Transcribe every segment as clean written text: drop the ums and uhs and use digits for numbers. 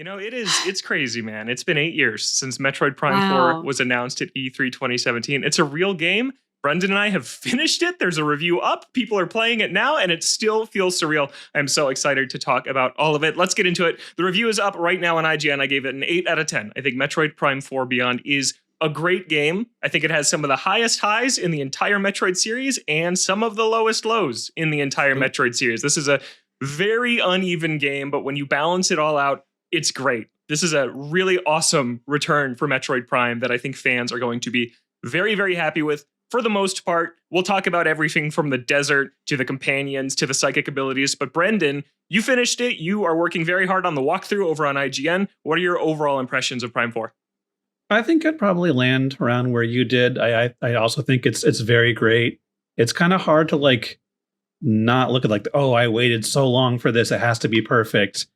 It's crazy, man. It's been 8 years since Metroid Prime 4 was announced at E3 2017. It's a real game. Brendan and I have finished it. There's a review up. People are playing it now, and it still feels surreal. I'm so excited to talk about all of it. Let's get into it. The review is up right now on IGN. I gave it an 8 out of 10. I think Metroid Prime 4 Beyond is a great game. I think it has some of the highest highs in the entire Metroid series and some of the lowest lows in the entire Metroid series. This is a very uneven game, but when you balance it all out, it's great. This is a really awesome return for Metroid Prime that I think fans are going to be very, very happy with. For the most part, we'll talk about everything from the desert to the companions to the psychic abilities. But Brendan, you finished it. You are working very hard on the walkthrough over on IGN. What are your overall impressions of Prime 4? I think I'd probably land around where you did. I also think it's very great. It's kind of hard to not look at I waited so long for this. It has to be perfect.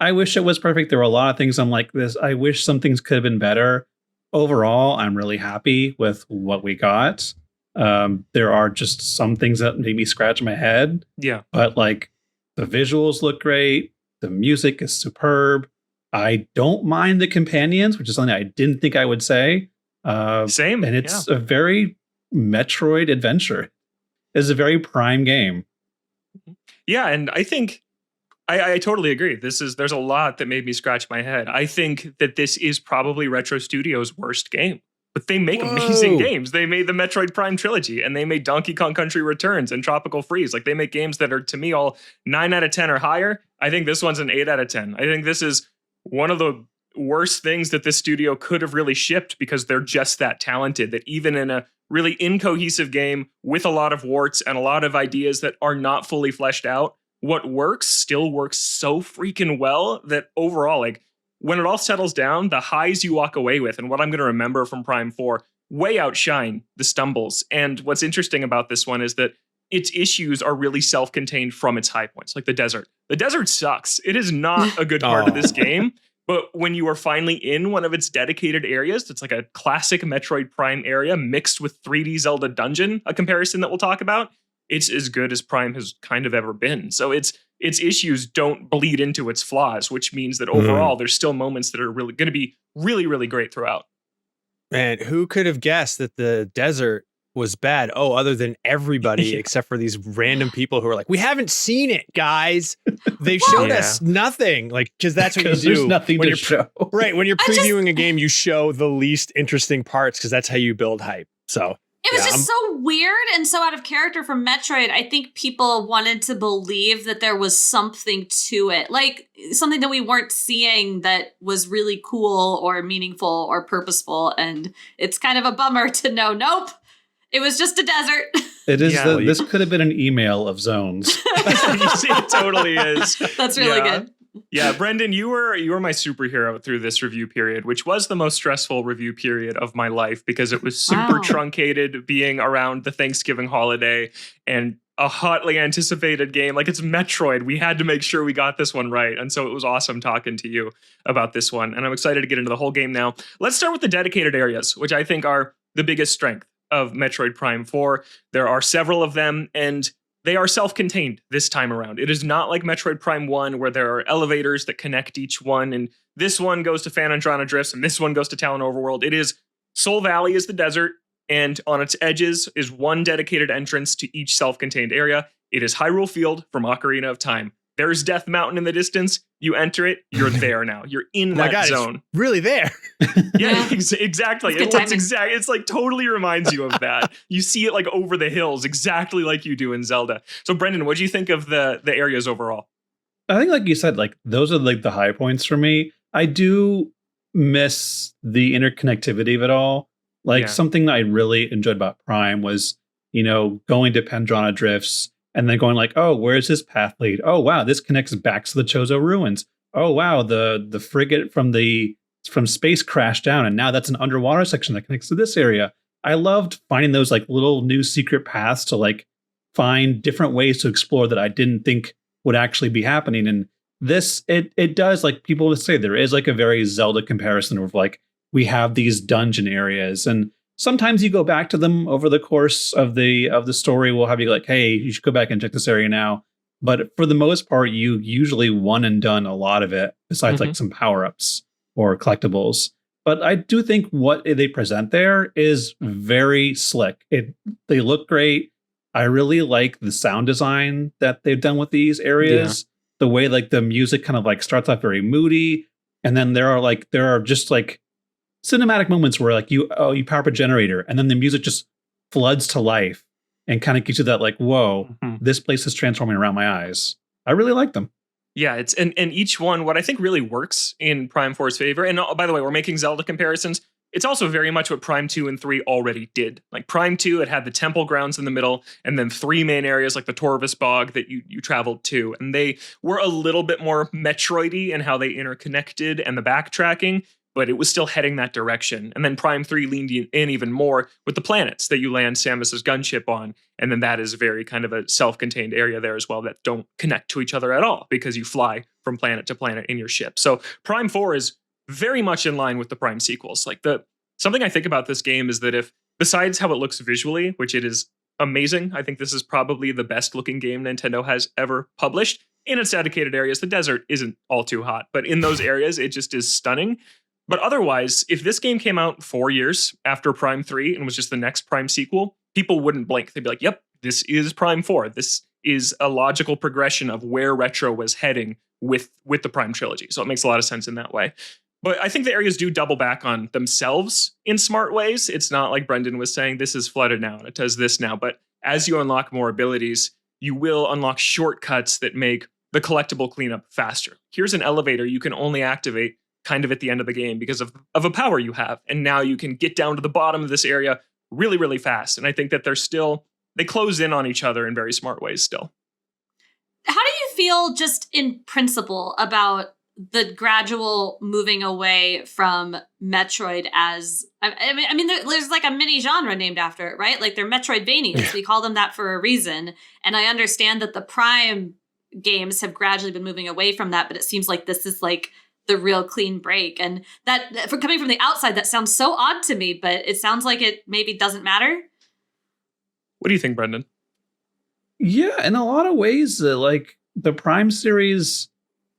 I wish it was perfect. There were a lot of things I'm like this. I wish some things could have been better. Overall, I'm really happy with what we got. There are just some things that made me scratch my head. Yeah. But the visuals look great. The music is superb. I don't mind the companions, which is something I didn't think I would say. Same. And it's a very Metroid adventure. It's a very Prime game. Yeah, and I think I totally agree. There's a lot that made me scratch my head. I think that this is probably Retro Studios' worst game. But they make amazing games. They made the Metroid Prime trilogy, and they made Donkey Kong Country Returns and Tropical Freeze. They make games that are, to me, all 9 out of 10 or higher. I think this one's an 8 out of 10. I think this is one of the worst things that this studio could have really shipped because they're just that talented that even in a really incohesive game with a lot of warts and a lot of ideas that are not fully fleshed out, what works still works so freaking well that overall, when it all settles down, the highs you walk away with and what I'm going to remember from Prime 4 way outshine the stumbles. And what's interesting about this one is that its issues are really self-contained from its high points, like the desert. The desert sucks. It is not a good part of this game. But when you are finally in one of its dedicated areas, it's like a classic Metroid Prime area mixed with 3D Zelda Dungeon, a comparison that we'll talk about. It's as good as Prime has kind of ever been. So its issues don't bleed into its flaws, which means that overall there's still moments that are really going to be really, really great throughout. Man, who could have guessed that the desert was bad? Oh, other than everybody except for these random people who are like, we haven't seen it, guys. They've showed us nothing. Because that's what you do. There's nothing to show. Right. When you're previewing a game, you show the least interesting parts because that's how you build hype. So it was just so weird and so out of character from Metroid. I think people wanted to believe that there was something to it, something that we weren't seeing that was really cool or meaningful or purposeful. And it's kind of a bummer to know, nope, it was just a desert. It is. This could have been an email of zones. It totally is. That's really good. Yeah, Brendan, you were my superhero through this review period, which was the most stressful review period of my life because it was super truncated being around the Thanksgiving holiday and a hotly anticipated game. It's Metroid. We had to make sure we got this one right. And so it was awesome talking to you about this one. And I'm excited to get into the whole game now. Let's start with the dedicated areas, which I think are the biggest strength of Metroid Prime 4. There are several of them, and they are self-contained this time around. It is not like Metroid Prime 1 where there are elevators that connect each one, and this one goes to Phanandrina Drifts, and this one goes to Talon Overworld. It is Soul Valley is the desert, and on its edges is one dedicated entrance to each self-contained area. It is Hyrule Field from Ocarina of Time. There's Death Mountain in the distance. You enter it, you're there now. You're in that zone. It's really there. Yeah, exactly. It's totally reminds you of that. You see it over the hills, exactly like you do in Zelda. So Brendan, what do you think of the areas overall? I think, like you said, those are the high points for me. I do miss the interconnectivity of it all. Something that I really enjoyed about Prime was, going to Phanandrina Drifts and then going oh, where's this path lead? Oh, wow, this connects back to the Chozo ruins. Oh, wow, the frigate from space crashed down, and now that's an underwater section that connects to this area. I loved finding those little new secret paths to find different ways to explore that I didn't think would actually be happening. And this, it does, people would say, there is a very Zelda comparison of we have these dungeon areas, and sometimes you go back to them over the course of the story. We'll have you hey, you should go back and check this area now. But for the most part, you usually one and done a lot of it. besides like some power-ups or collectibles. But I do think what they present there is very slick. They look great. I really like the sound design that they've done with these areas. The way like the music kind of like starts off very moody, and then there are just like cinematic moments where like you power up a generator, and then the music just floods to life and kind of gives you that like, whoa, this place is transforming around my eyes. I really like them. Yeah, it's and each one, what I think really works in Prime 4's favor, and by the way, we're making Zelda comparisons. It's also very much what Prime 2 and 3 already did. Like Prime 2, it had the temple grounds in the middle, and then 3 main areas like the Torvus Bog that you traveled to. And they were a little bit more Metroid-y in how they interconnected and the backtracking, but it was still heading that direction. And then Prime 3 leaned in even more with the planets that you land Samus's gunship on. And then that is very kind of a self-contained area there as well that don't connect to each other at all because you fly from planet to planet in your ship. So Prime 4 is very much in line with the Prime sequels. Like something I think about this game is that if, besides how it looks visually, which it is amazing, I think this is probably the best looking game Nintendo has ever published. In its dedicated areas, the desert isn't all too hot, but in those areas, it just is stunning. But otherwise, if this game came out 4 years after Prime 3 and was just the next Prime sequel, people wouldn't blink. They'd be like, yep, this is Prime 4. This is a logical progression of where Retro was heading with the Prime trilogy. So it makes a lot of sense in that way. But I think the areas do double back on themselves in smart ways. It's not like Brendan was saying, this is flooded now and it does this now. But as you unlock more abilities, you will unlock shortcuts that make the collectible cleanup faster. Here's an elevator you can only activate kind of at the end of the game because of a power you have. And now you can get down to the bottom of this area really, really fast. And I think that they close in on each other in very smart ways still. How do you feel just in principle about the gradual moving away from Metroid as, I mean, there's like a mini genre named after it, right? Like they're Metroidvanias. We call them that for a reason. And I understand that the Prime games have gradually been moving away from that, but it seems like this is like the real clean break. And that, for coming from the outside, that sounds so odd to me, but it sounds like it maybe doesn't matter. What do you think, Brendan? Yeah, in a lot of ways, like the Prime series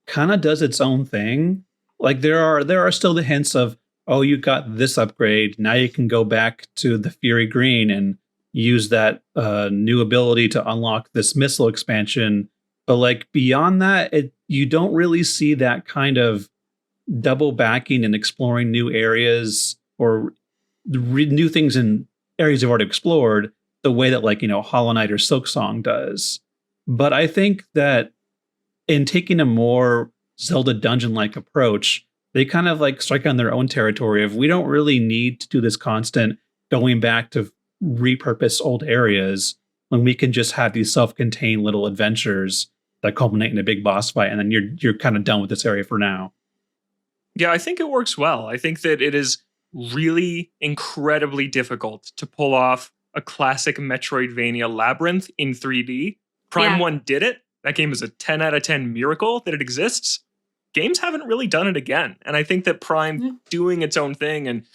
kind of does its own thing. Like there are still the hints of, oh, you got this upgrade. Now you can go back to the Fury Green and use that new ability to unlock this missile expansion. But like beyond that, you don't really see that kind of double backing and exploring new areas or new things in areas you've already explored the way that like, Hollow Knight or Silksong does. But I think that in taking a more Zelda dungeon-like approach, they kind of like strike on their own territory of we don't really need to do this constant going back to repurpose old areas when we can just have these self-contained little adventures that culminate in a big boss fight, and then you're kind of done with this area for now. Yeah, I think it works well. I think that it is really incredibly difficult to pull off a classic Metroidvania labyrinth in 3D. Prime 1 did it. That game is a 10 out of 10 miracle that it exists. Games haven't really done it again. And I think that Prime doing its own thing and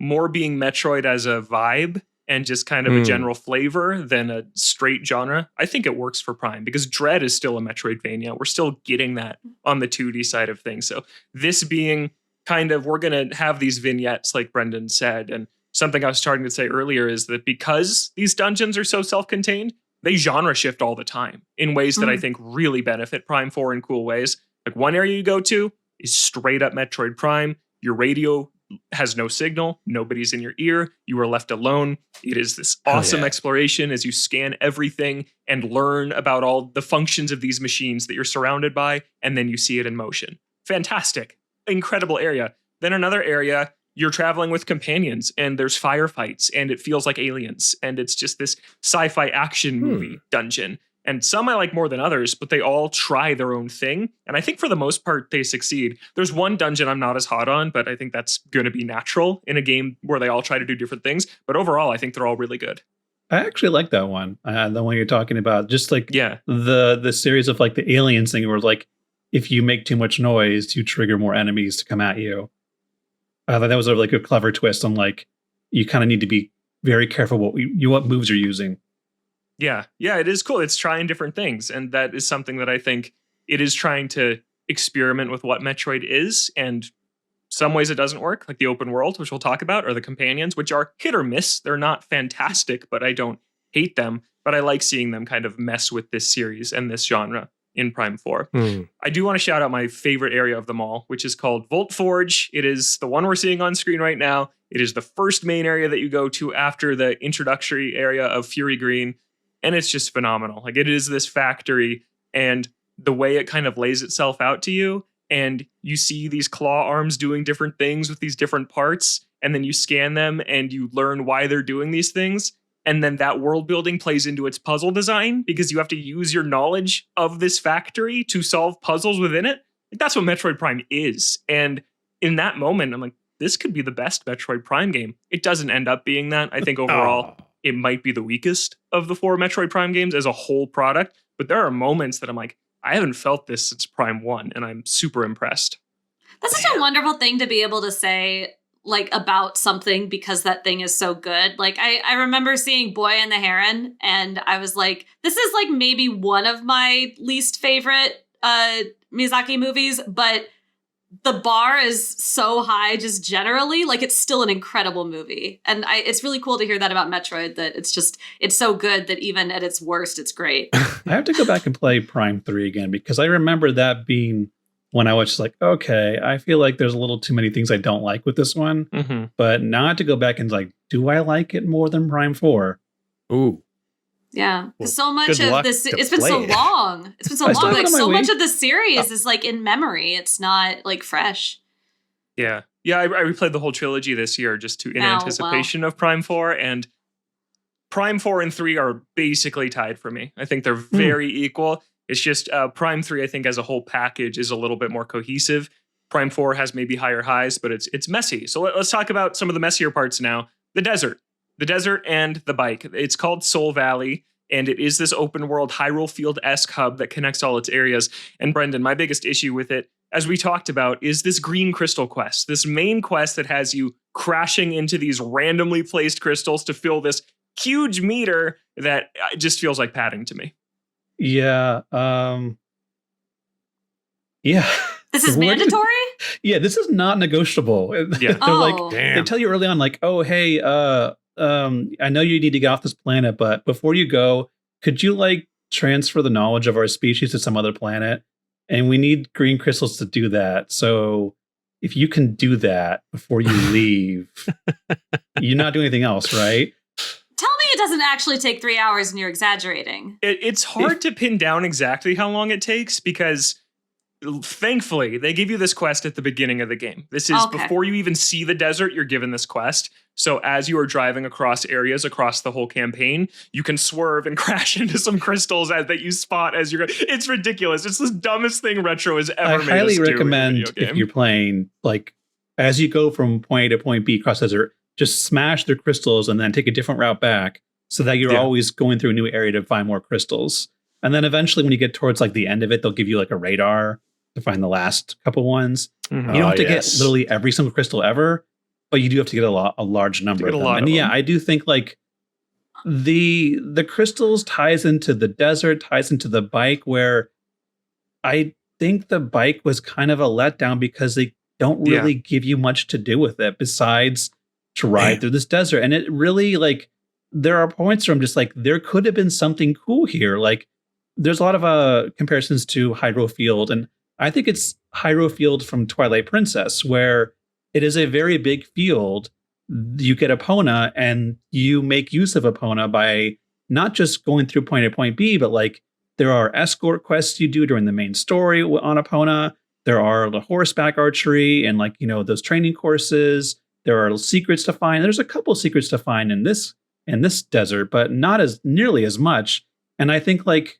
more being Metroid as a vibe and just kind of a general flavor than a straight genre, I think it works for Prime because Dread is still a Metroidvania. We're still getting that on the 2D side of things. So this being kind of, we're going to have these vignettes like Brendan said. And something I was starting to say earlier is that because these dungeons are so self-contained, they genre shift all the time in ways that I think really benefit Prime 4 in cool ways. Like one area you go to is straight up Metroid Prime. Your radio has no signal. Nobody's in your ear. You are left alone. It is this awesome exploration as you scan everything and learn about all the functions of these machines that you're surrounded by. And then you see it in motion. Fantastic. Incredible area. Then another area, you're traveling with companions and there's firefights and it feels like Aliens. And it's just this sci-fi action movie dungeon. And some I like more than others, but they all try their own thing. And I think for the most part, they succeed. There's one dungeon I'm not as hot on, but I think that's going to be natural in a game where they all try to do different things. But overall, I think they're all really good. I actually like that one. The one you're talking about, just like the series of like the Aliens thing where like, if you make too much noise, you trigger more enemies to come at you. I thought that was like a clever twist on like, you kind of need to be very careful what moves you're using. Yeah, it is cool. It's trying different things. And that is something that I think it is trying to experiment with what Metroid is, and some ways it doesn't work, like the open world, which we'll talk about, or the companions, which are hit or miss. They're not fantastic, but I don't hate them. But I like seeing them kind of mess with this series and this genre in Prime 4. I do want to shout out my favorite area of them all, which is called Volt Forge. It is the one we're seeing on screen right now. It is the first main area that you go to after the introductory area of Fury Green. And it's just phenomenal. Like, it is this factory, and the way it kind of lays itself out to you, and you see these claw arms doing different things with these different parts, and then you scan them and you learn why they're doing these things. And then that world building plays into its puzzle design, because you have to use your knowledge of this factory to solve puzzles within it. Like, that's what Metroid Prime is. And in that moment, I'm like, this could be the best Metroid Prime game. It doesn't end up being that. I think overall, it might be the weakest of the 4 Metroid Prime games as a whole product. But there are moments that I'm like, I haven't felt this since Prime 1, and I'm super impressed. That's such a wonderful thing to be able to say, like, about something, because that thing is so good. Like, I remember seeing Boy and the Heron, and I was like, this is like maybe one of my least favorite Miyazaki movies, but the bar is so high just generally. Like, it's still an incredible movie. And it's really cool to hear that about Metroid, that it's so good that even at its worst, it's great. I have to go back and play Prime 3 again, because I remember that being when I was just like, okay, I feel like there's a little too many things I don't like with this one. Mm-hmm. But now I have to go back and like, do I like it more than Prime 4? Ooh. Yeah. Well, so much of this, it's been so long. It's been so long. Like, so much of the series is like in memory. It's not like fresh. Yeah. Yeah, I replayed the whole trilogy this year just in anticipation of Prime 4, and Prime 4 and 3 are basically tied for me. I think they're very equal. It's just Prime 3, I think, as a whole package is a little bit more cohesive. Prime 4 has maybe higher highs, but it's messy. So let's talk about some of the messier parts now. The desert and the bike. It's called Soul Valley, and it is this open world Hyrule Field-esque hub that connects all its areas. And Brendan, my biggest issue with it, as we talked about, is this green crystal quest, this main quest that has you crashing into these randomly placed crystals to fill this huge meter that just feels like padding to me. Yeah. Yeah. This is mandatory? Yeah, this is not negotiable. Yeah. They're like, they tell you early on, like, oh, hey, I know you need to get off this planet, but before you go, could you like transfer the knowledge of our species to some other planet? And we need green crystals to do that. So if you can do that before you leave, you're not doing anything else, right? Tell me it doesn't actually take 3 hours and you're exaggerating. It's hard to pin down exactly how long it takes, because thankfully they give you this quest at the beginning of the game. This is before you even see the desert, you're given this quest. So as you are driving across areas across the whole campaign, you can swerve and crash into some crystals that you spot as you're going. It's ridiculous. It's the dumbest thing Retro has ever made. I highly us do recommend in a video game. if you're playing, like, as you go from point A to point B across the desert, just smash the crystals and then take a different route back, so that you're always going through a new area to find more crystals. And then eventually when you get towards like the end of it, they'll give you like a radar to find the last couple ones. Mm-hmm. You don't have to get literally every single crystal ever, but you do have to get a large number of them. And yeah, I do think like the crystals ties into the desert, ties into the bike, where I think the bike was kind of a letdown because they don't really give you much to do with it besides to ride through this desert. And it really, like, there are points where I'm just like, there could have been something cool here. Like, there's a lot of comparisons to Hyrule Field, and I think it's Hyrule Field from Twilight Princess, where it is a very big field. You get Epona, and you make use of Epona by not just going through point A, point B, but like there are escort quests you do during the main story on Epona. There are the horseback archery and, like, you know, those training courses. There are secrets to find. There's a couple secrets to find in this desert, but not as nearly as much. And I think like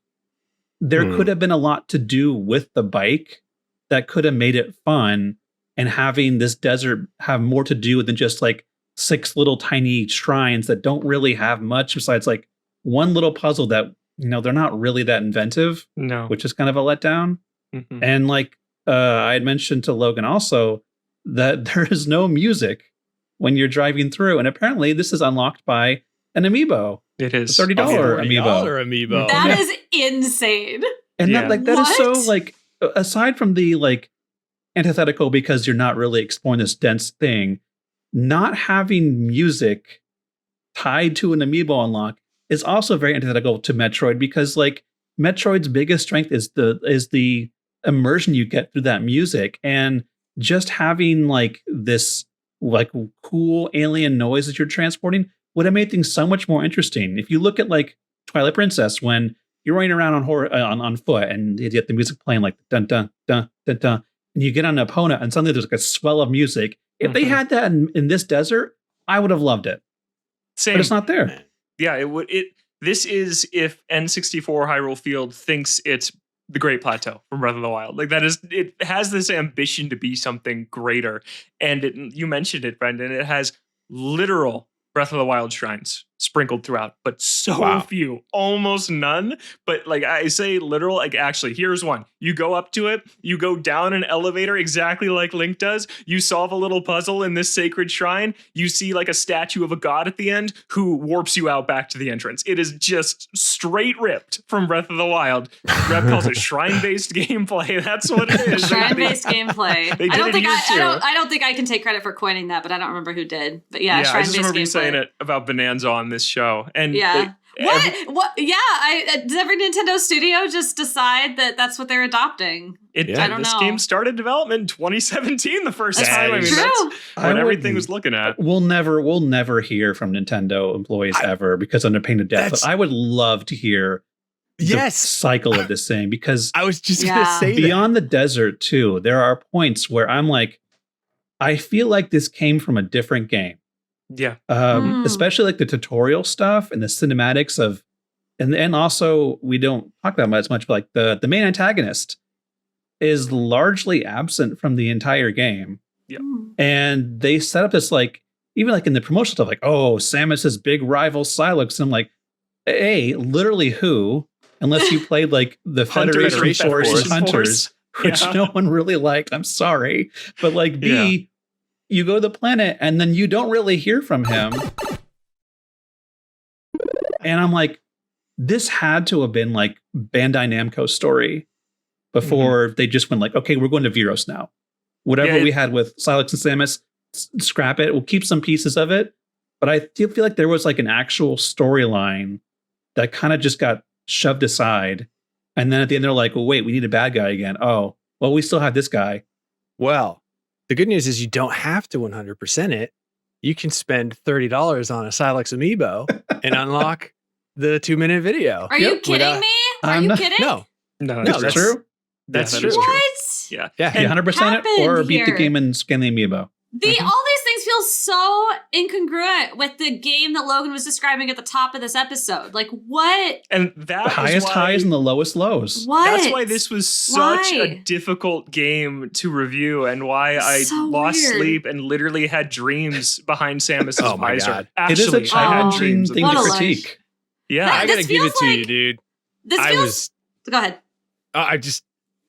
there could have been a lot to do with the bike that could have made it fun, and having this desert have more to do than just like 6 little tiny shrines that don't really have much besides like one little puzzle that, you know, they're not really that inventive. No. Which is kind of a letdown. Mm-hmm. And like I had mentioned to Logan also that there is no music when you're driving through. And apparently this is unlocked by an amiibo. It is $30 amiibo. amiibo. That is insane. And that is so like, aside from the like antithetical because you're not really exploring this dense thing, not having music tied to an amiibo unlock is also very antithetical to Metroid, because like Metroid's biggest strength is the immersion you get through that music, and just having like this like cool alien noise that you're transporting would have made things so much more interesting. If you look at like Twilight Princess, when you're running around on foot and you get the music playing like dun dun dun dun dun, and you get on an opponent and suddenly there's like a swell of music. If they had that in this desert, I would have loved it. Same. But it's not there. Yeah, it would. This is if N64 Hyrule Field thinks it's the Great Plateau from Breath of the Wild. Like it has this ambition to be something greater. And you mentioned it, Brendan. It has literal Breath of the Wild shrines sprinkled throughout, but so few, almost none. But like I say literal, like actually, here's one. You go up to it, you go down an elevator exactly like Link does. You solve a little puzzle in this sacred shrine. You see like a statue of a god at the end who warps you out back to the entrance. It is just straight ripped from Breath of the Wild. Reb calls it shrine-based gameplay. That's what it is. Shrine-based gameplay. I don't think I can take credit for coining that, but I don't remember who did. But yeah, I just remember you saying it about Bonanza on this show. And what? Yeah, does every Nintendo studio just decide that that's what they're adopting? I don't know. This game started development in 2017 the first time. I mean, true. That's what everything was looking at. We'll never hear from Nintendo employees ever because under pain of death. But I would love to hear the cycle of this thing, because I was just going to say beyond the desert too, there are points where I'm like, I feel like this came from a different game. Yeah. Especially like the tutorial stuff and the cinematics of, and also we don't talk that much, but like the main antagonist is largely absent from the entire game. Yeah. And they set up this like, even like in the promotional stuff, like, oh, Samus's big rival Sylux. And I'm like, hey, literally who? Unless you played like the Federation Force Hunters, which no one really liked. I'm sorry. But like B, you go to the planet and then you don't really hear from him. And I'm like, this had to have been like Bandai Namco's story before they just went like, okay, we're going to Viros now. Whatever we had with Sylux and Samus, scrap it. We'll keep some pieces of it. But I feel like there was like an actual storyline that kind of just got shoved aside. And then at the end, they're like, well, wait, we need a bad guy again. Oh, well, we still have this guy. Well, the good news is you don't have to 100% it. You can spend $30 on a Sylux amiibo and unlock the 2-minute video. Are you kidding me? Are you kidding? No, that's true. That's true. What? Yeah. 100% it, or beat the game and scan the amiibo. All these things feel so incongruent with the game that Logan was describing at the top of this episode. Like, what? And that the highest highs and the lowest lows. What? That's why this was such a difficult game to review, and why I lost sleep and literally had dreams behind Samus's visor. God. Actually, it is a challenging thing to critique. Yeah, I gotta give it to you, dude. Go ahead. I just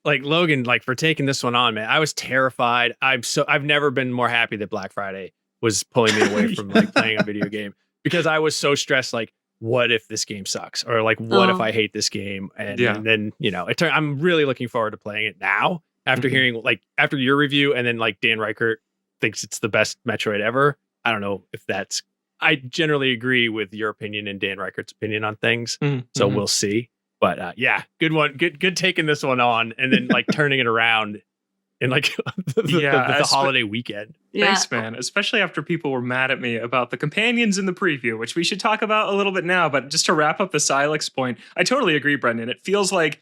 like Logan, like for taking this one on, man. I was terrified. I've never been more happy that Black Friday was pulling me away from like playing a video game, because I was so stressed. Like, what if this game sucks, or like, what if I hate this game? And then I'm really looking forward to playing it now after hearing after your review, and then like Dan Reichert thinks it's the best Metroid ever. I don't know if that's. I generally agree with your opinion and Dan Reichert's opinion on things, so we'll see. But good one. Good taking this one on and then like turning it around in like the holiday weekend. Thanks, man. Especially after people were mad at me about the companions in the preview, which we should talk about a little bit now. But just to wrap up the Sylux point, I totally agree, Brendan. It feels like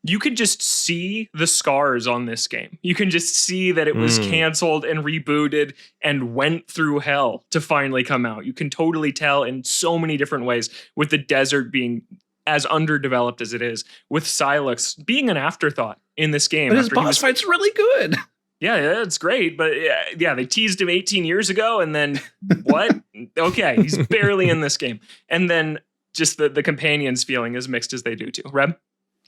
you can just see the scars on this game. You can just see that it was canceled and rebooted and went through hell to finally come out. You can totally tell in so many different ways, with the desert being as underdeveloped as it is, with Sylux being an afterthought in this game. But his boss fight's really good. Yeah, it's great. But they teased him 18 years ago, and then what? Okay, he's barely in this game. And then just the companions feeling as mixed as they do too. Reb?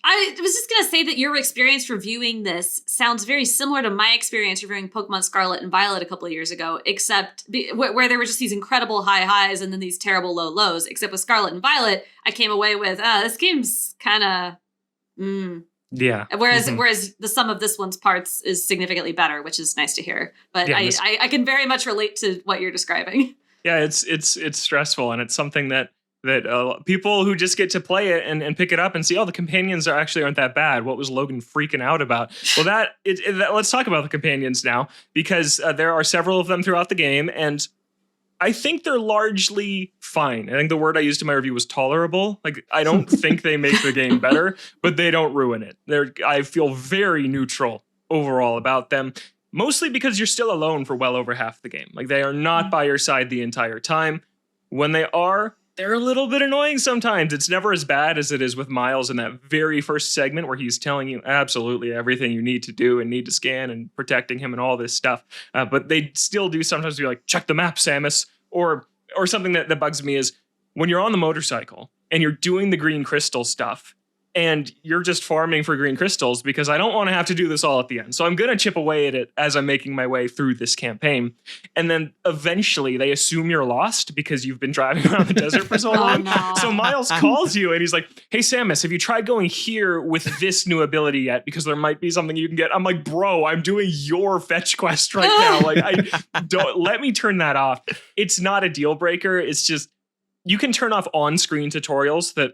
I was just going to say that your experience reviewing this sounds very similar to my experience reviewing Pokemon Scarlet and Violet a couple of years ago, except where there were just these incredible high highs and then these terrible low lows. Except with Scarlet and Violet, I came away with, this game's kind of, Yeah. Whereas the sum of this one's parts is significantly better, which is nice to hear. But yeah, I can very much relate to what you're describing. Yeah, it's stressful, and it's something that people who just get to play it and pick it up and see, oh, the companions aren't that bad. What was Logan freaking out about? Well, let's talk about the companions now, because there are several of them throughout the game, and I think they're largely fine. I think the word I used in my review was tolerable. Like, I don't think they make the game better, but they don't ruin it. I feel very neutral overall about them, mostly because you're still alone for well over half the game. Like, they are not by your side the entire time. When they are, they're a little bit annoying sometimes. It's never as bad as it is with Miles in that very first segment where he's telling you absolutely everything you need to do and need to scan and protecting him and all this stuff. But they still do sometimes be like, check the map, Samus. Or something that bugs me is when you're on the motorcycle and you're doing the green crystal stuff and you're just farming for green crystals, because I don't want to have to do this all at the end. So I'm going to chip away at it as I'm making my way through this campaign. And then eventually they assume you're lost because you've been driving around the desert for so long. No. So Miles calls you and he's like, hey, Samus, have you tried going here with this new ability yet? Because there might be something you can get. I'm like, bro, I'm doing your fetch quest right now. Like, don't let me turn that off. It's not a deal breaker. It's just, you can turn off on-screen tutorials that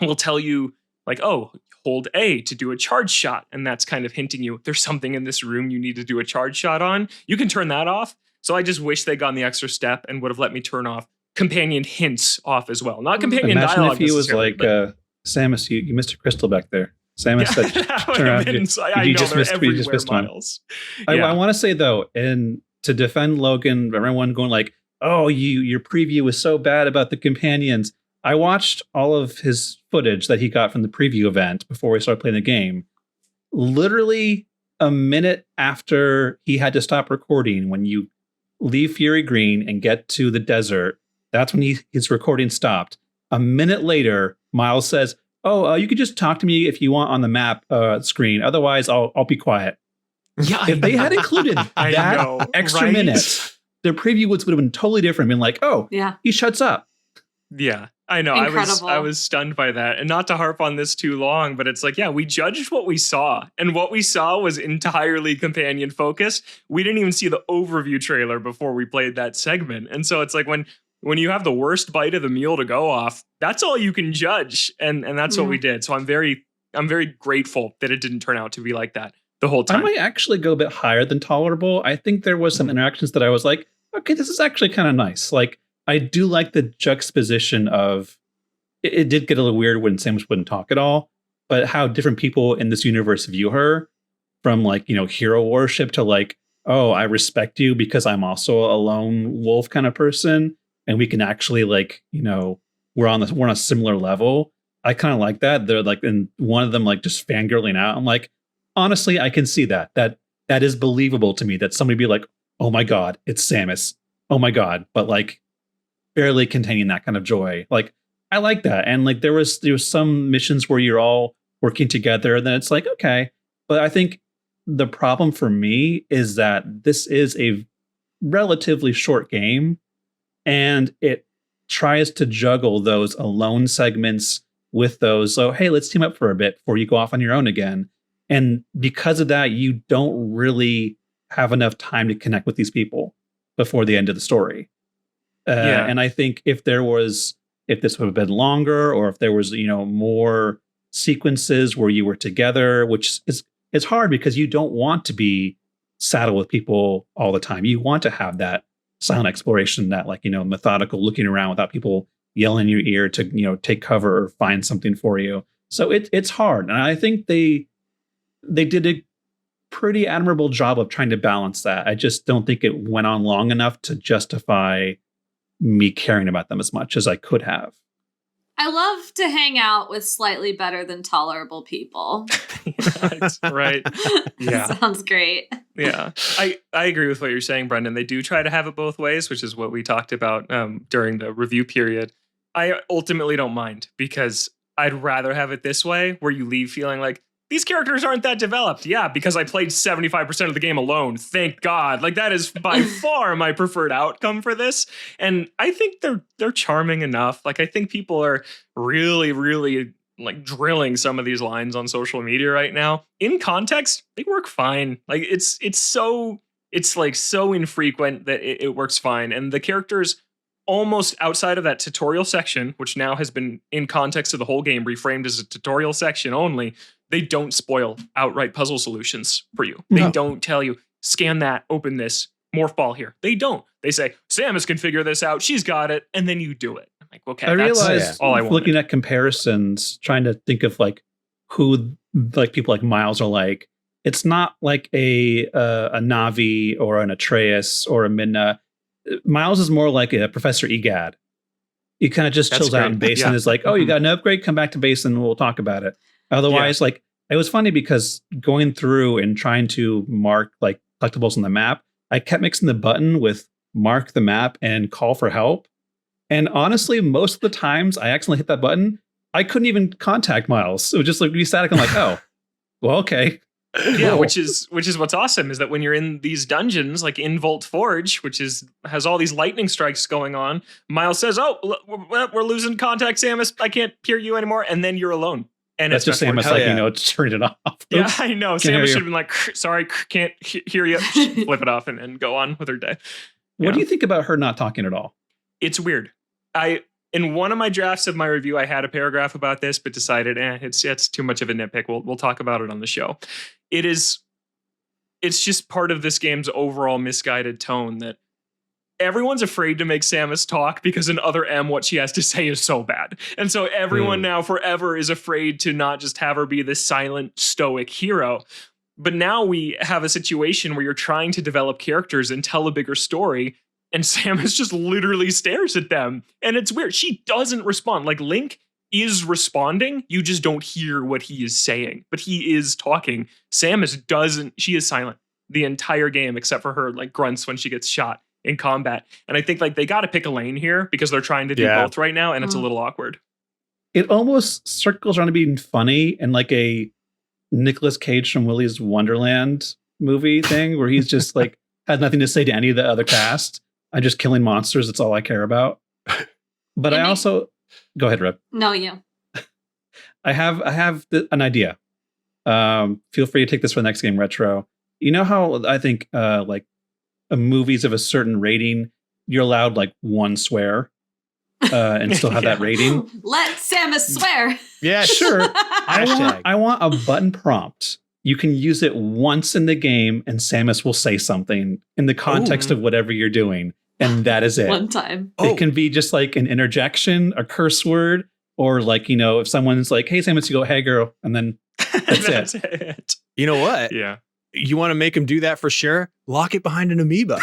will tell you, like, oh, hold A to do a charge shot. And that's kind of hinting you, there's something in this room you need to do a charge shot on. You can turn that off. So I just wish they'd gone the extra step and would have let me turn off companion hints off as well. Not companion dialogue. Imagine if he was like, Samus, you missed a crystal back there. Samus said, turn around. You just missed Miles. one. I want to say, though, and to defend Logan, everyone going like, oh, your preview was so bad about the companions. I watched all of his footage that he got from the preview event before we started playing the game. Literally a minute after he had to stop recording, when you leave Fury Green and get to the desert, that's when his recording stopped. A minute later, Miles says, oh, you could just talk to me if you want on the map screen. Otherwise, I'll be quiet. Yeah, if they had included that extra minute, the preview would have been totally different. Been like, oh, yeah, he shuts up. Yeah, I know. Incredible. I was stunned by that. And not to harp on this too long, but it's like, yeah, we judged what we saw. And what we saw was entirely companion focused. We didn't even see the overview trailer before we played that segment. And so it's like when you have the worst bite of the meal to go off, that's all you can judge. And that's what we did. So I'm very grateful that it didn't turn out to be like that the whole time. I might actually go a bit higher than tolerable. I think there was some interactions that I was like, okay, this is actually kind of nice. Like, I do like the juxtaposition of, it did get a little weird when Samus wouldn't talk at all, but how different people in this universe view her, from like, hero worship to like, oh, I respect you because I'm also a lone wolf kind of person. And we can actually like, we're on a similar level. I kind of like that. They're like, and one of them like just fangirling out. I'm like, honestly, I can see that is believable to me, that somebody be like, oh my God, it's Samus. Oh my God. But like, barely containing that kind of joy. Like, I like that. And like there was some missions where you're all working together, and then it's like, okay. But I think the problem for me is that this is a relatively short game, and it tries to juggle those alone segments with those, so hey, let's team up for a bit before you go off on your own again. And because of that, you don't really have enough time to connect with these people before the end of the story. And I think if this would have been longer, or if there was, more sequences where you were together, which is hard because you don't want to be saddled with people all the time. You want to have that silent exploration, that like, methodical looking around without people yelling in your ear to, take cover or find something for you. So it's hard. And I think they did a pretty admirable job of trying to balance that. I just don't think it went on long enough to justify me caring about them as much as I could have. I love to hang out with slightly better than tolerable people. Right. Yeah. Sounds great. Yeah. I agree with what you're saying, Brendan. They do try to have it both ways, which is what we talked about during the review period. I ultimately don't mind, because I'd rather have it this way, where you leave feeling like, these characters aren't that developed. Yeah, because I played 75% of the game alone. Thank God. Like, that is by far my preferred outcome for this. And I think they're charming enough. Like, I think people are really, really like drilling some of these lines on social media right now. In context, they work fine. Like it's like so infrequent that it works fine. And the characters almost outside of that tutorial section, which now has been in context of the whole game reframed as a tutorial section only, they don't spoil outright puzzle solutions for you. They don't tell you, scan that, open this, morph ball here. They don't. They say, Samus can figure this out. She's got it. And then you do it. I'm like, okay, I that's realized all I wanted. Looking at comparisons, trying to think of like who like people like Miles are like, it's not like a Navi or an Atreus or a Midna. Miles is more like a Professor Egad. He kind of just chills out in base and is like, oh, you got an upgrade? Come back to base and we'll talk about it. Otherwise, like, it was funny because going through and trying to mark like collectibles on the map, I kept mixing the button with mark the map and call for help. And honestly, most of the times I accidentally hit that button, I couldn't even contact Miles. It would just like be static. I'm like, oh, well, okay. Yeah, which is what's awesome is that when you're in these dungeons, like in Volt Forge, which has all these lightning strikes going on, Miles says, "Oh, we're losing contact, Samus. I can't hear you anymore," and then you're alone. And that's just Samus, like, you know, turn it off. Yeah, I know. Samus should have been like, "Sorry, can't hear you." Flip it off and go on with her day. What do you think about her not talking at all? It's weird. In one of my drafts of my review, I had a paragraph about this, but decided, it's too much of a nitpick. We'll talk about it on the show. It's just part of this game's overall misguided tone that everyone's afraid to make Samus talk because in Other M, what she has to say is so bad. And so everyone now forever is afraid to not just have her be this silent, stoic hero. But now we have a situation where you're trying to develop characters and tell a bigger story, and Samus just literally stares at them. And it's weird. She doesn't respond. Like, Link is responding. You just don't hear what he is saying. But he is talking. Samus doesn't. She is silent the entire game, except for her like grunts when she gets shot in combat. And I think like they got to pick a lane here because they're trying to do both right now. And it's a little awkward. It almost circles around to being funny and like a Nicolas Cage from Willy's Wonderland movie thing where he's just like has nothing to say to any of the other cast. I'm just killing monsters. That's all I care about. But I also go ahead, Reb. No, you. I have an idea. Feel free to take this for the next game, Retro. You know how I think like movies of a certain rating, you're allowed like one swear and still have that rating. Let Samus swear. Yeah, sure. I want a button prompt. You can use it once in the game and Samus will say something in the context of whatever you're doing. And that is it. One time. It can be just like an interjection, a curse word, or like, you know, if someone's like, hey, Samus, you go, hey, girl. And then that's it. You know what? Yeah. You want to make him do that for sure? Lock it behind an amiibo.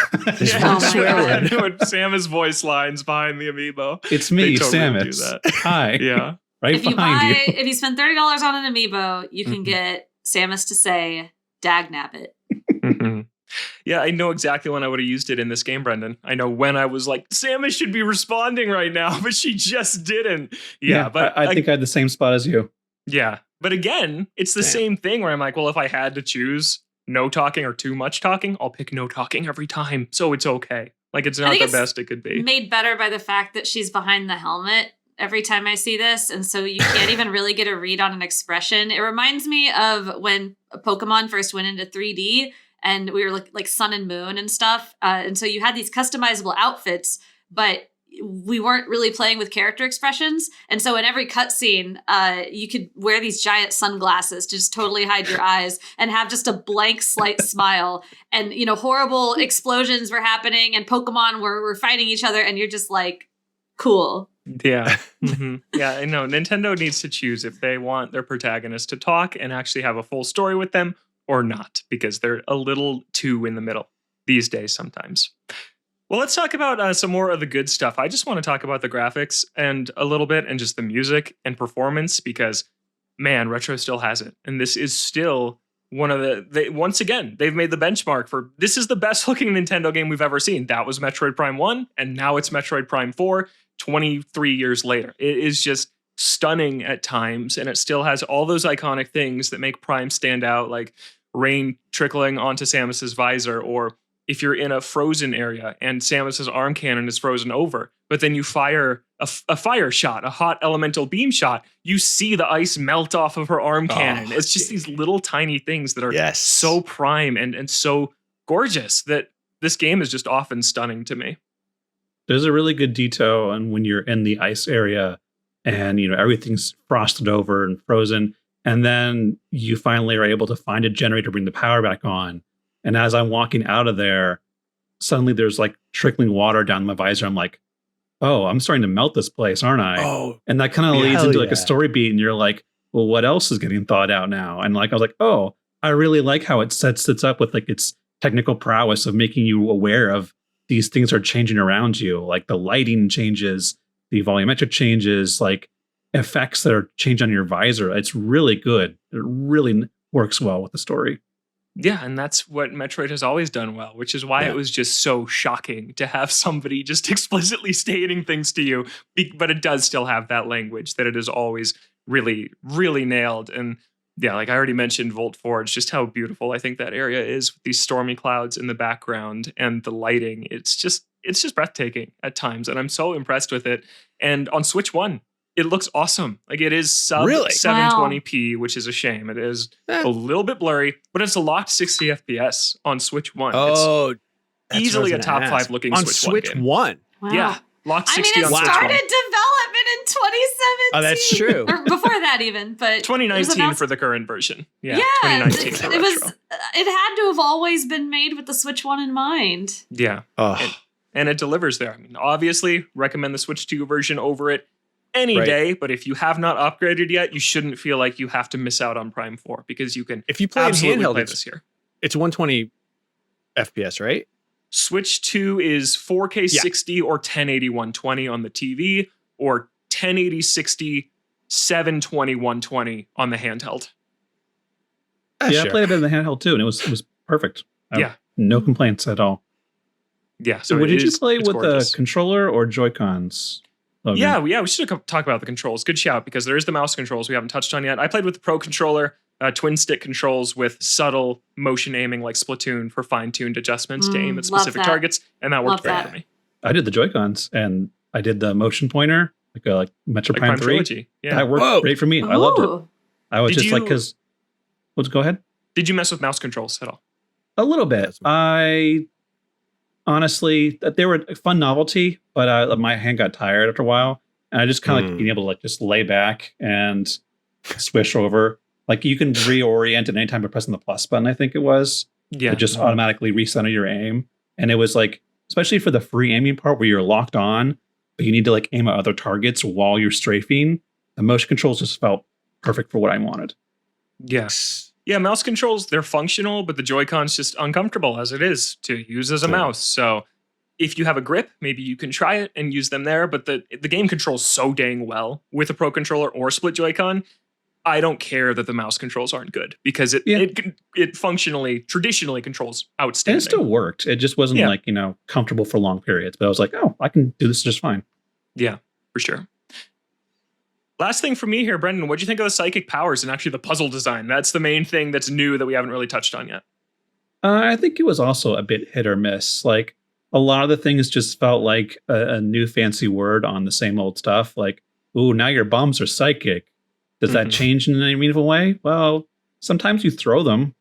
When Samus voice lines behind the amiibo. It's me, totally Samus. Hi. Yeah. Right behind you. If you spend $30 on an amiibo, you can get Samus to say, Dagnabbit. Yeah, I know exactly when I would have used it in this game, Brendan. I know when I was like, Samus should be responding right now, but she just didn't. Yeah, but I think I had the same spot as you. Yeah, but again, it's the same thing where I'm like, well, if I had to choose no talking or too much talking, I'll pick no talking every time. So it's okay. Like, it's not the best it could be. Made better by the fact that she's behind the helmet every time I see this. And so you can't even really get a read on an expression. It reminds me of when Pokemon first went into 3D and we were like Sun and Moon and stuff. And so you had these customizable outfits, but we weren't really playing with character expressions. And so in every cutscene, you could wear these giant sunglasses to just totally hide your eyes and have just a blank, slight smile. And, you know, horrible explosions were happening and Pokemon were fighting each other. And you're just like, cool. Yeah. Yeah, I know. Nintendo needs to choose if they want their protagonist to talk and actually have a full story with them or not, because they're a little too in the middle these days sometimes. Well, let's talk about some more of the good stuff. I just want to talk about the graphics and a little bit and just the music and performance because, man, Retro still has it. And this is still one of once again, they've made the benchmark for this is the best looking Nintendo game we've ever seen. That was Metroid Prime 1, and now it's Metroid Prime 4, 23 years later. It is just stunning at times, and it still has all those iconic things that make Prime stand out, like rain trickling onto Samus's visor or if you're in a frozen area and Samus's arm cannon is frozen over, but then you fire a fire shot, a hot elemental beam shot, you see the ice melt off of her arm cannon. It's just these little tiny things that are so prime and so gorgeous that this game is just often stunning to me. There's a really good detail on when you're in the ice area and, everything's frosted over and frozen. And then you finally are able to find a generator to bring the power back on. And as I'm walking out of there, suddenly there's like trickling water down my visor. I'm like, oh, I'm starting to melt this place, aren't I? Oh, and that kind of leads into like a story beat. And you're like, well, what else is getting thought out now? And like, I was like, oh, I really like how it sets it up with like its technical prowess of making you aware of these things are changing around you. Like the lighting changes, the volumetric changes, like effects that are changed on your visor. It's really good. It really works well with the story. Yeah, and that's what Metroid has always done well, which is why it was just so shocking to have somebody just explicitly stating things to you. But it does still have that language that it is always really, really nailed. And yeah, like I already mentioned Volt Forge, just how beautiful I think that area is with these stormy clouds in the background and the lighting. It's just breathtaking at times, and I'm so impressed with it. And on Switch 1, it looks awesome. Like it is sub 720p, which is a shame. It is a little bit blurry, but it's a locked 60 FPS on Switch 1. Oh, it's easily a top 5 looking on Switch 1 game. Wow. Yeah, locked 60 on Switch 1. It started development in 2017. Oh, that's true. Or before that even, but 2019 for the current version. Yeah, 2019 for it retro. It had to have always been made with the Switch 1 in mind. Yeah. And it delivers there. I mean, obviously, recommend the Switch 2 version over it any day, but if you have not upgraded yet, you shouldn't feel like you have to miss out on Prime 4 because you can if you play in handheld play this here. It's 120 FPS, right? Switch 2 is 4K 60 or 1080 120 on the TV, or 1080 60 720 120 on the handheld. I played a bit of the handheld too, and it was perfect. No complaints at all. Yeah. So did you play with a controller or Joy-Cons? Logan? Yeah, we should talk about the controls. Good shout, because there is the mouse controls we haven't touched on yet. I played with the Pro Controller, twin stick controls with subtle motion aiming like Splatoon for fine-tuned adjustments to aim at specific targets, and that worked great for me. I did the Joy-Cons, and I did the motion pointer, like Metroid Prime 3. Trilogy. Yeah. That worked great for me. I loved it. I was just like, because... Let's go ahead. Did you mess with mouse controls at all? A little bit. Honestly, they were a fun novelty, but my hand got tired after a while, and I just kind of like being able to like just lay back and swish over. Like you can reorient at any time by pressing the plus button, I think it was. Yeah. To just automatically recenter your aim. And it was like, especially for the free aiming part where you're locked on, but you need to like aim at other targets while you're strafing, the motion controls just felt perfect for what I wanted. Yes. Yeah, mouse controls, they're functional, but the Joy-Con's just uncomfortable as it is to use as a mouse. So if you have a grip, maybe you can try it and use them there. But the game controls so dang well with a Pro Controller or split Joy-Con. I don't care that the mouse controls aren't good because it functionally, traditionally controls outstanding. And it still worked. It just wasn't like, comfortable for long periods. But I was like, oh, I can do this just fine. Yeah, for sure. Last thing for me here, Brendan, what do you think of the psychic powers and actually the puzzle design? That's the main thing that's new that we haven't really touched on yet. I think it was also a bit hit or miss. Like a lot of the things just felt like a new fancy word on the same old stuff. Like, ooh, now your bombs are psychic. Does that change in any meaningful way? Well, sometimes you throw them.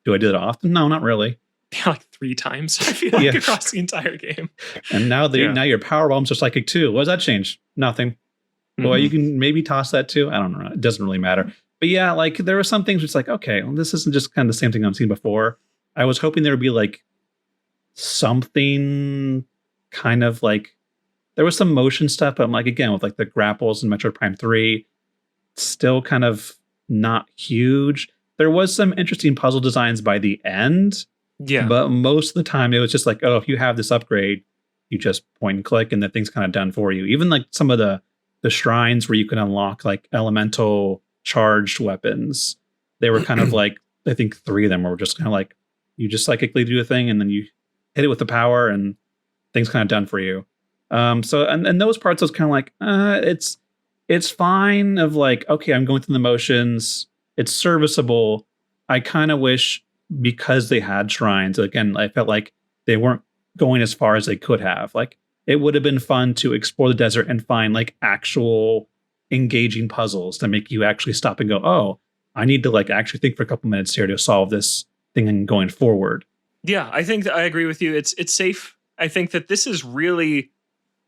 Do I do it often? No, not really. Yeah, like 3 times, I feel like, across the entire game. And now your power bombs are psychic too. What does that change? Nothing. Well, you can maybe toss that too. I don't know. It doesn't really matter. But yeah, like there were some things which like, okay, well, this isn't just kind of the same thing I've seen before. I was hoping there would be like something kind of like, there was some motion stuff, but I'm like, again, with like the grapples in Metroid Prime 3, still kind of not huge. There was some interesting puzzle designs by the end. Yeah. But most of the time it was just like, oh, if you have this upgrade, you just point and click and the thing's kind of done for you. Even like some of the shrines where you can unlock like elemental charged weapons, they were kind of like, I think 3 of them were just kind of like, you just psychically do a thing and then you hit it with the power and things kind of done for you. So and those parts I was kind of like, it's fine of like, okay, I'm going through the motions. It's serviceable. I kind of wish because they had shrines, again, I felt like they weren't going as far as they could have. Like, it would have been fun to explore the desert and find like actual engaging puzzles that make you actually stop and go, oh, I need to like actually think for a couple minutes here to solve this thing and going forward. Yeah, I think that I agree with you. It's safe. I think that this is really,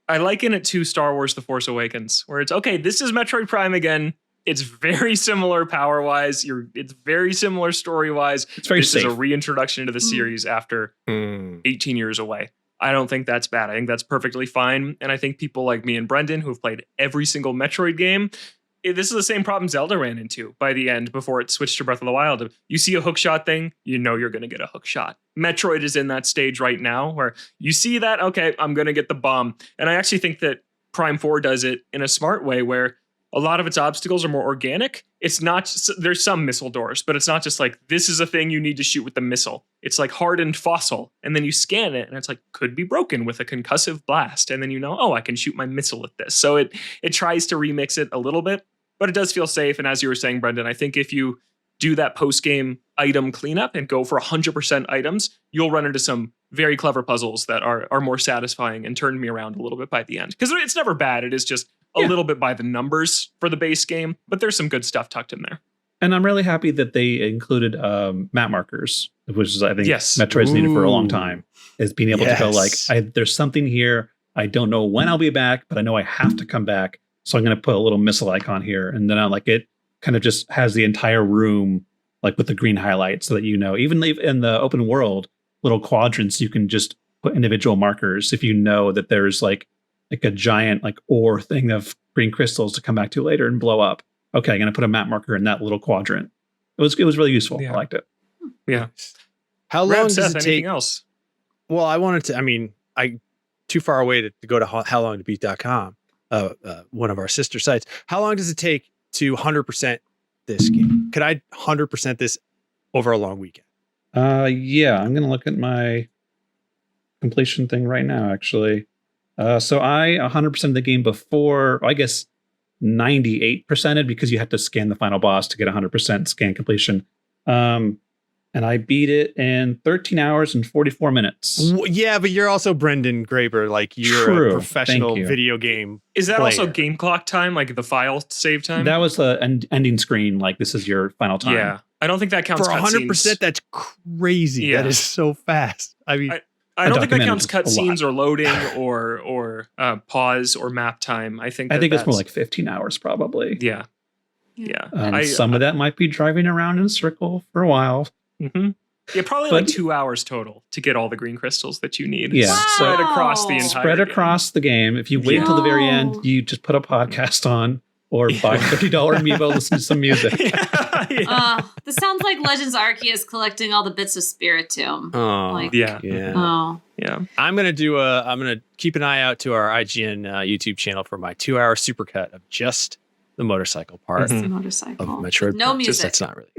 I liken it to Star Wars The Force Awakens, where it's, okay, this is Metroid Prime again. It's very similar power-wise. It's very similar story-wise. It's very safe. This is a reintroduction into the series after 18 years away. I don't think that's bad. I think that's perfectly fine. And I think people like me and Brendan, who have played every single Metroid game, this is the same problem Zelda ran into by the end before it switched to Breath of the Wild. You see a hookshot thing, you know you're going to get a hookshot. Metroid is in that stage right now where you see that, okay, I'm going to get the bomb. And I actually think that Prime 4 does it in a smart way where a lot of its obstacles are more organic. It's not, there's some missile doors, but it's not just like, this is a thing you need to shoot with the missile. It's like hardened fossil. And then you scan it and it's like, could be broken with a concussive blast. And then you know, oh, I can shoot my missile at this. So it tries to remix it a little bit, but it does feel safe. And as you were saying, Brendan, I think if you do that post-game item cleanup and go for 100% items, you'll run into some very clever puzzles that are more satisfying and turn me around a little bit by the end. Because it's never bad. It is just a little bit by the numbers for the base game, but there's some good stuff tucked in there. And I'm really happy that they included map markers, which is, I think, yes. Metroid's needed for a long time, is being able to go like, there's something here. I don't know when I'll be back, but I know I have to come back. So I'm going to put a little missile icon here. And then I like it kind of just has the entire room like with the green highlights so that, you know, even in the open world, little quadrants, you can just put individual markers if you know that there's like a giant like ore thing of green crystals to come back to later and blow up. Okay, I'm going to put a map marker in that little quadrant. It was really useful. Yeah. I liked it. Yeah. How long does Seth, it anything take? Else? Well, I wanted to, I mean, too far away to go to howlongtobeat.com, one of our sister sites. How long does it take to 100% this game? Could I 100% this over a long weekend? Yeah, I'm going to look at my completion thing right now, actually. So I 100% the game before, I guess 98%ed because you had to scan the final boss to get 100% scan completion. And I beat it in 13 hours and 44 minutes. Yeah, but you're also Brendan Graeber. Like, you're a professional video game Is that player. also game clock time, like the file save time? That was the ending screen. Like, this is your final time. Yeah. I don't think that counts for 100%. That's crazy. Yeah. That is so fast. I mean, I don't think that counts documented cutscenes or loading or pause or map time. I think it's more like 15 hours probably. Yeah. Some of that might be driving around in a circle for a while. Mm-hmm. Yeah, probably like 2 hours total to get all the green crystals that you need. Yeah. Spread across the entire Spread across the game. If you wait until the very end, you just put a podcast on or buy $30 amiibo, listen to some music. This sounds like Legends Arceus collecting all the bits of Spiritomb. Yeah. I'm gonna keep an eye out to our IGN YouTube channel for my 2-hour supercut of just the motorcycle part The motorcycle of Metroid. no Prime. music. That's not really.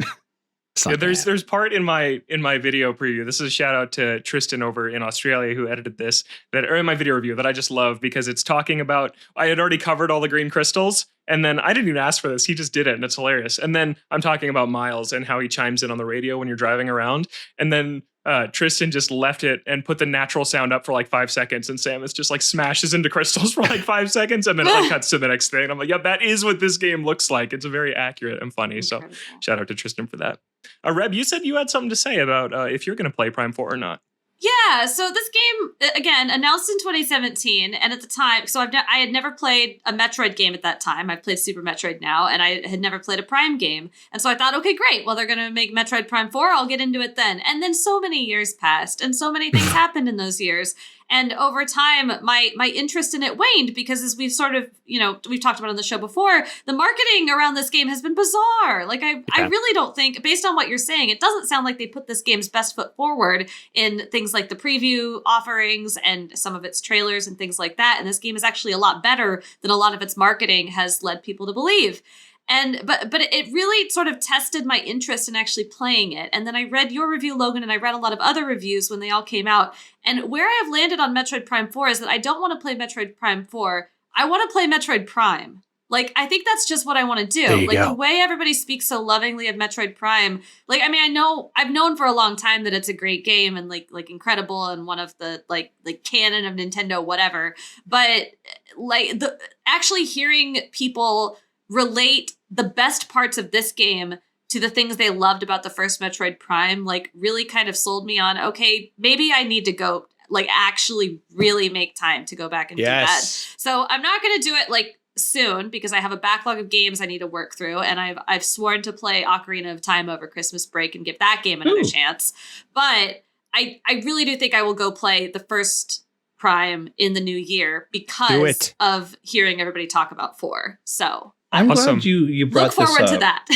Yeah, there's part in my video preview. This is a shout out to Tristan over in Australia who edited this, or in my video review, that I just love because it's talking about, I had already covered all the green crystals, and then I didn't even ask for this. He just did it, and it's hilarious. And then I'm talking about Miles and how he chimes in on the radio when you're driving around, and then Tristan just left it and put the natural sound up for like 5 seconds, and Samus just like smashes into crystals for like 5 seconds, and then it like cuts to the next thing. I'm like, yeah, that is what this game looks like. It's very accurate and funny. Incredible. So shout out to Tristan for that. Reb, you said you had something to say about if you're going to play Prime 4 or not. Yeah, so this game, again, announced in 2017, and at the time, so I had never played a Metroid game at that time. I've played Super Metroid now, and I had never played a Prime game. And so I thought, okay, great, well, they're going to make Metroid Prime 4, I'll get into it then. And then so many years passed, and so many things happened in those years. And over time, my interest in it waned because, as we've sort of, we've talked about on the show before, the marketing around this game has been bizarre. Like, I really don't think, based on what you're saying, it doesn't sound like they put this game's best foot forward in things like the preview offerings and some of its trailers and things like that. And this game is actually a lot better than a lot of its marketing has led people to believe. But it really sort of tested my interest in actually playing it. And then I read your review, Logan, and I read a lot of other reviews when they all came out. And where I have landed on Metroid Prime 4 is that I don't want to play Metroid Prime 4. I want to play Metroid Prime. Like, I think that's just what I want to do. Like, the way everybody speaks so lovingly of Metroid Prime, like, I mean, I've known for a long time that it's a great game and like incredible and one of the like canon of Nintendo, whatever. But like actually hearing people relate the best parts of this game to the things they loved about the first Metroid Prime, like really kind of sold me on, okay, maybe I need to go like actually really make time to go back and do that. So I'm not going to do it like soon because I have a backlog of games I need to work through, and I've sworn to play Ocarina of Time over Christmas break and give that game another chance. But I really do think I will go play the first Prime in the new year because of hearing everybody talk about 4. So I'm glad you brought this up. Look forward to that.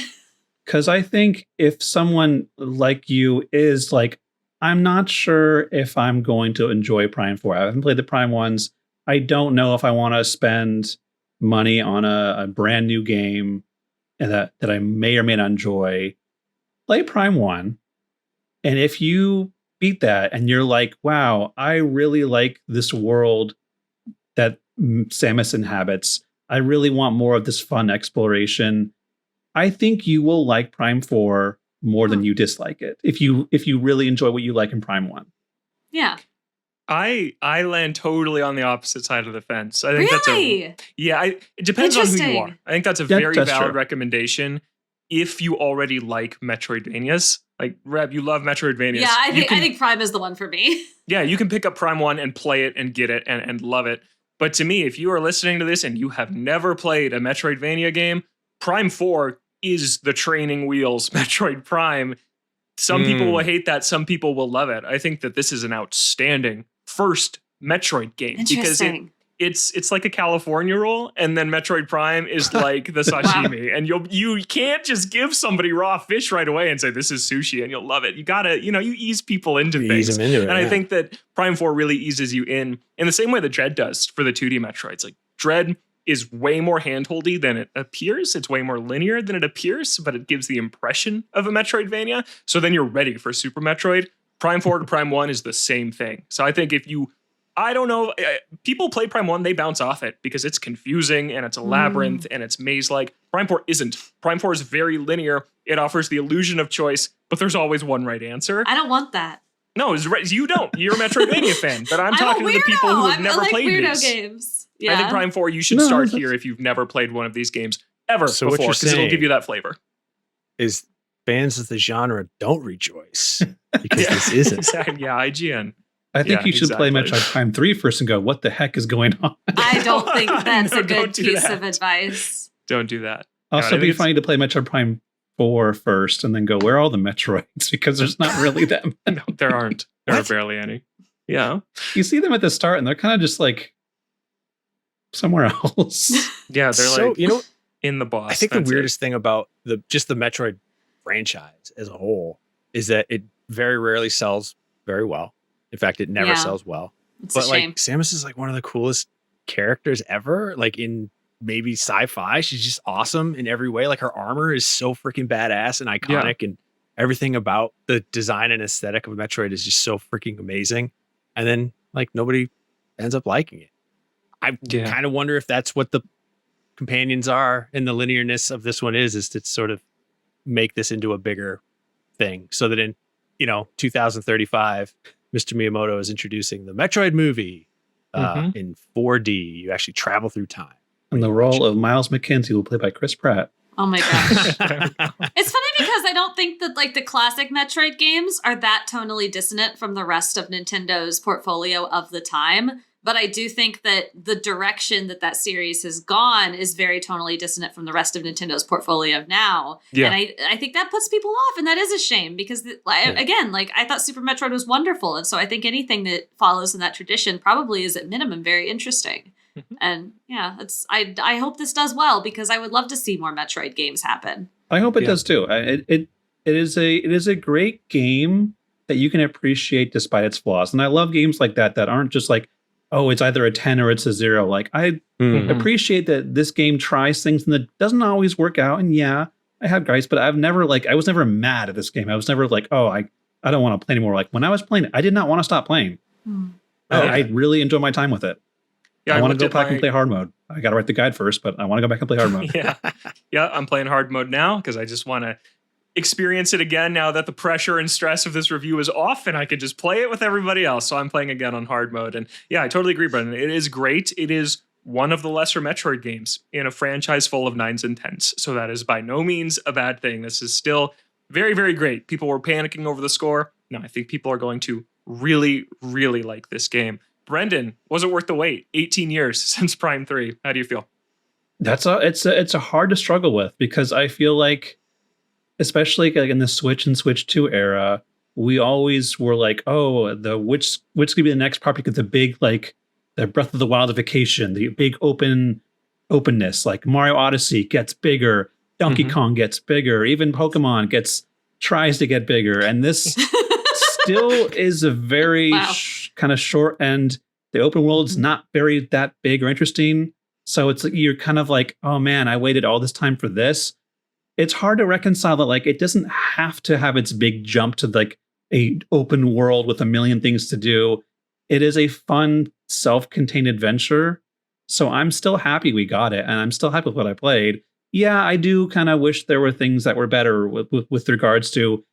Because I think if someone like you is like, I'm not sure if I'm going to enjoy Prime 4. I haven't played the Prime ones. I don't know if I want to spend money on a brand new game that I may or may not enjoy. Play Prime 1. And if you beat that and you're like, wow, I really like this world that Samus inhabits. I really want more of this fun exploration. I think you will like Prime 4 more than you dislike it. If you really enjoy what you like in Prime 1. Yeah. I land totally on the opposite side of the fence. I think really? It depends on who you are. I think that's a very valid recommendation if you already like Metroidvanias. Like, Reb, you love Metroidvanias. Yeah, I think Prime is the one for me. Yeah, you can pick up Prime 1 and play it and get it and love it. But to me, if you are listening to this and you have never played a Metroidvania game, Prime 4 is the training wheels Metroid Prime. Some people will hate that. Some people will love it. I think that this is an outstanding first Metroid game because it's like a California roll, and then Metroid Prime is like the sashimi. And you can't just give somebody raw fish right away and say this is sushi and you'll love it. You gotta, you ease people into things. Ease them into it, and I think that Prime 4 really eases you in the same way that Dread does for the 2D Metroids. Like, Dread is way more handholdy than it appears. It's way more linear than it appears, but it gives the impression of a Metroidvania. So then you're ready for Super Metroid. Prime 4 to Prime 1 is the same thing. So I think I don't know, people play Prime 1, they bounce off it because it's confusing and it's a labyrinth and it's maze-like. Prime 4 isn't. Prime 4 is very linear. It offers the illusion of choice, but there's always one right answer. I don't want that. No, you don't. You're a Metroidvania fan, but I'm talking to the people who have never played weirdo these. Games. Yeah. I think Prime 4, you should start here if you've never played one of these games ever before, because it'll give you that flavor. Is fans of the genre don't rejoice because this isn't. Yeah, IGN. I think you should play Metroid Prime 3 first and go, what the heck is going on? I don't think that's a good piece of advice. Don't do that. Also, it'd be funny to play Metroid Prime 4 first and then go, where are all the Metroids? Because there's not really them. No, there aren't. There are barely any. Yeah. You see them at the start and they're kind of just like somewhere else. Yeah, they're like in the boss. I think the weirdest thing about the Metroid franchise as a whole is that it very rarely sells very well. In fact, it never sells well. It's but a shame. like Samus is like one of the coolest characters ever. Like in maybe sci-fi, she's just awesome in every way. Like her armor is so freaking badass and iconic, and everything about the design and aesthetic of Metroid is just so freaking amazing. And then like nobody ends up liking it. I kind of wonder if that's what the companions are and the linearness of this one is to sort of make this into a bigger thing so that in 2035 Mr. Miyamoto is introducing the Metroid movie in 4D. You actually travel through time. And the role of Miles McKenzie will play by Chris Pratt. Oh my gosh. It's funny because I don't think that like the classic Metroid games are that tonally dissonant from the rest of Nintendo's portfolio of the time. But I do think that the direction that series has gone is very tonally dissonant from the rest of Nintendo's portfolio now. Yeah. And I think that puts people off, and that is a shame because, again, like I thought Super Metroid was wonderful. And so I think anything that follows in that tradition probably is at minimum very interesting. And I hope this does well because I would love to see more Metroid games happen. I hope it does too. It is a great game that you can appreciate despite its flaws. And I love games like that aren't just like, oh, it's either a 10 or it's a 0. Like, I appreciate that this game tries things and that doesn't always work out. And I have gripes, but I was never mad at this game. I was never like, oh, I don't want to play anymore. Like, when I was playing it, I did not want to stop playing. I really enjoy my time with it. Yeah, I want to go back and play hard mode. I got to write the guide first, but I want to go back and play hard mode. Yeah, I'm playing hard mode now because I just want to experience it again now that the pressure and stress of this review is off and I can just play it with everybody else. So I'm playing again on hard mode. And yeah, I totally agree, Brendan. It is great. It is one of the lesser Metroid games in a franchise full of 9s and 10s. So that is by no means a bad thing. This is still very, very great. People were panicking over the score. No, I think people are going to really, really like this game. Brendan, was it worth the wait? 18 years since Prime 3. How do you feel? It's a hard to struggle with because I feel like, especially like in the Switch and Switch 2 era, we always were like, oh, which could be the next property? Because the big, like, the Breath of the Wildification, the big openness, like Mario Odyssey gets bigger, Donkey Kong gets bigger, even Pokemon tries to get bigger, and this still is a very kind of short, and the open world's not very that big or interesting. So it's like you're kind of like, oh man, I waited all this time for this. It's hard to reconcile that, like, it doesn't have to have its big jump to like a open world with a million things to do. It is a fun, self-contained adventure. So I'm still happy we got it, and I'm still happy with what I played. Yeah, I do kind of wish there were things that were better with regards to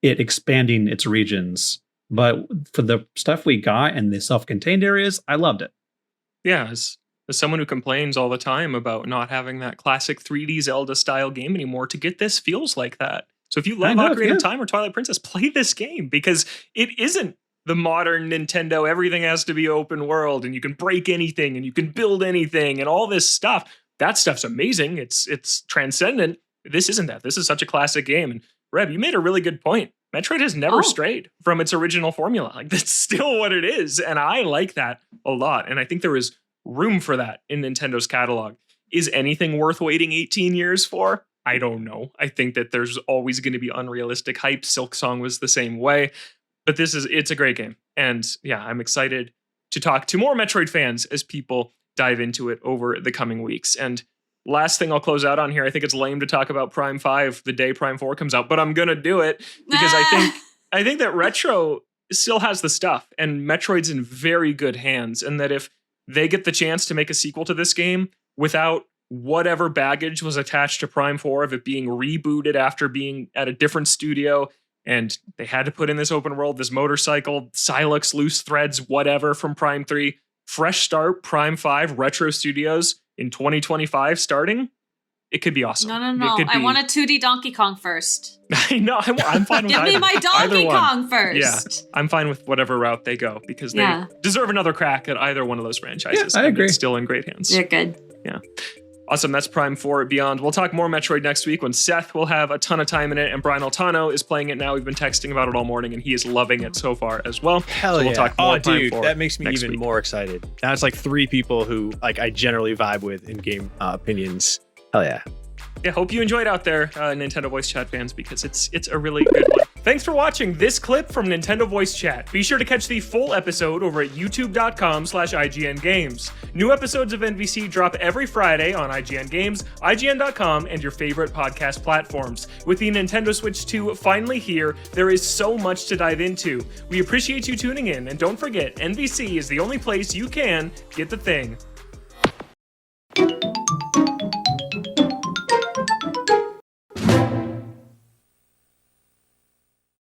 it expanding its regions. But for the stuff we got and the self-contained areas, I loved it. Yeah, as someone who complains all the time about not having that classic 3D Zelda-style game anymore, to get this feels like that. So if you love Ocarina of Time or Twilight Princess, play this game, because it isn't the modern Nintendo, everything has to be open world and you can break anything and you can build anything and all this stuff. That stuff's amazing. It's transcendent. This isn't that. This is such a classic game. And Reb, you made a really good point. Metroid has never strayed from its original formula. Like, that's still what it is. And I like that a lot. And I think there is room for that in Nintendo's catalog. Is anything worth waiting 18 years for? I don't know. I think that there's always going to be unrealistic hype. Silk Song was the same way. But it's a great game. And yeah, I'm excited to talk to more Metroid fans as people dive into it over the coming weeks. And last thing I'll close out on here, I think it's lame to talk about Prime 5 the day Prime 4 comes out, but I'm going to do it because I think that Retro still has the stuff and Metroid's in very good hands. And that if they get the chance to make a sequel to this game without whatever baggage was attached to Prime 4 of it being rebooted after being at a different studio, and they had to put in this open world, this motorcycle, Silex, loose threads, whatever from Prime 3, fresh start, Prime 5, Retro Studios in 2025 starting, it could be awesome. No. I want a 2D Donkey Kong first. I know. I'm fine with Give me my Donkey Kong first. Yeah, I'm fine with whatever route they go because they deserve another crack at either one of those franchises. Yeah, I agree. It's still in great hands. They're good. Yeah. Awesome. That's Prime 4 Beyond. We'll talk more Metroid next week when Seth will have a ton of time in it, and Brian Altano is playing it now. We've been texting about it all morning, and he is loving it so far as well. Hell so we'll talk more dude, Prime 4 that makes me even more excited. Now it's like 3 people who like I generally vibe with in game opinions. Hell yeah. Yeah, hope you enjoyed out there, Nintendo Voice Chat fans, because it's a really good one. Thanks for watching this clip from Nintendo Voice Chat. Be sure to catch the full episode over at youtube.com/IGN Games. New episodes of NVC drop every Friday on IGN Games, IGN.com, and your favorite podcast platforms. With the Nintendo Switch 2 finally here, there is so much to dive into. We appreciate you tuning in, and don't forget, NVC is the only place you can get the thing